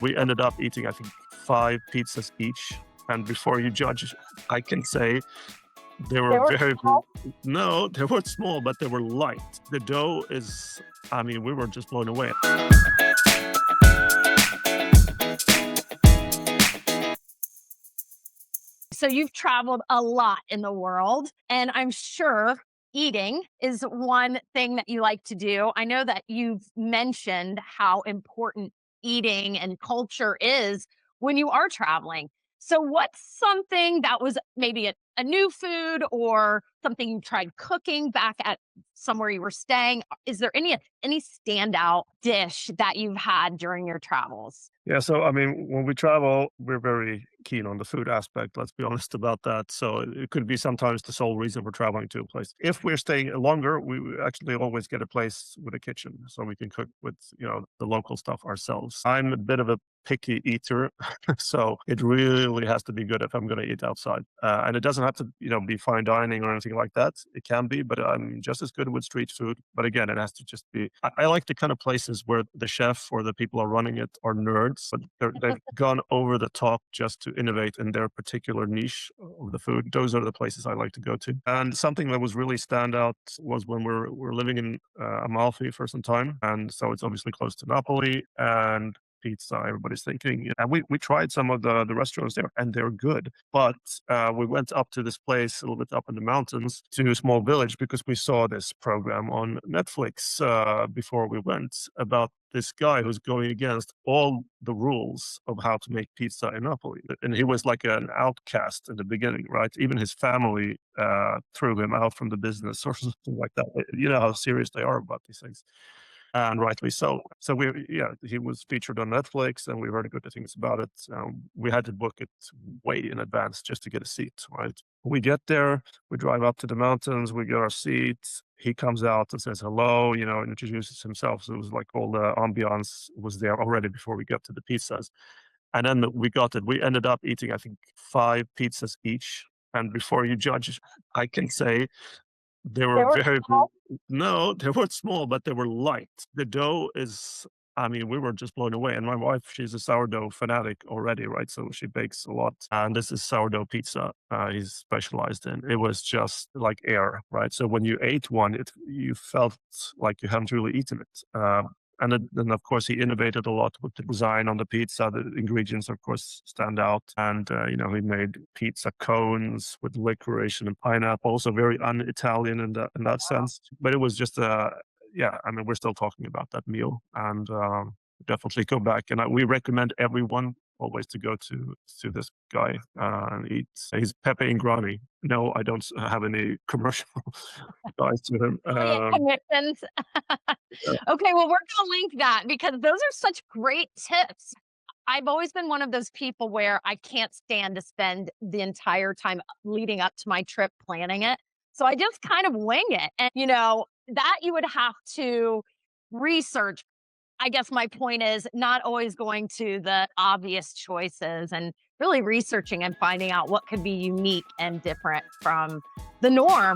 We ended up eating, I think, 5 pizzas each. And before you judge, I can say they were They were very, small. no, they weren't small, but they were light. The dough is, I mean, we were just blown away. So you've traveled a lot in the world, and I'm sure eating is one thing that you like to do. I know that you've mentioned how important eating and culture is when you are traveling. So, what's something that was maybe a new food or something you tried cooking back at somewhere you were staying? Is there any standout dish that you've had during your travels? Yeah, so I mean, when we travel, we're very keen on the food aspect. Let's be honest about that. So it could be sometimes the sole reason for traveling to a place. If we're staying longer, we actually always get a place with a kitchen, so we can cook with the local stuff ourselves. I'm a bit of a picky eater, so it really has to be good if I'm going to eat outside, and it doesn't have to be fine dining or anything like that. It can be, but I'm just as good with street food. But again, it has to just be. I like the kind of places where the chef or the people are running it are nerds, but they've gone over the top just to innovate in their particular niche of the food. Those are the places I like to go to. And something that was really standout was when we're living in Amalfi for some time, and so it's obviously close to Napoli and pizza. Everybody's thinking, and we tried some of the restaurants there, and they're good. But we went up to this place a little bit up in the mountains to a small village because we saw this program on Netflix before we went about this guy who's going against all the rules of how to make pizza in Napoli. And he was like an outcast in the beginning, right? Even his family threw him out from the business or something like that. You know how serious they are about these things, and rightly so. So he was featured on Netflix, and we heard good things about it. We had to book it way in advance just to get a seat. Right? We get there, we drive up to the mountains, we get our seats. He comes out and says hello, introduces himself. So it was like all the ambiance was there already before we got to the pizzas. And then we got it. We ended up eating, I think, 5 pizzas each. And before you judge, I can say they They were were very, small. no, they weren't small, but they were light. The dough is, I mean, we were just blown away. And my wife, she's a sourdough fanatic already, right? So she bakes a lot. And this is sourdough pizza he's specialized in. It was just like air, right? So when you ate one, you felt like you hadn't really eaten it. And then, of course, he innovated a lot with the design on the pizza. The ingredients, of course, stand out. And, he made pizza cones with licorice and pineapple, also very un-Italian in that sense. But it was just, yeah, I mean, we're still talking about that meal. And definitely go back. And we recommend everyone always to go to this guy and eat. He's Pepe Ingrani. No, I don't have any commercial guys to him. Affiliate commissions. Okay, well, we're gonna link that because those are such great tips. I've always been one of those people where I can't stand to spend the entire time leading up to my trip planning it. So I just kind of wing it. And, that you would have to research. I guess my point is not always going to the obvious choices and really researching and finding out what could be unique and different from the norm.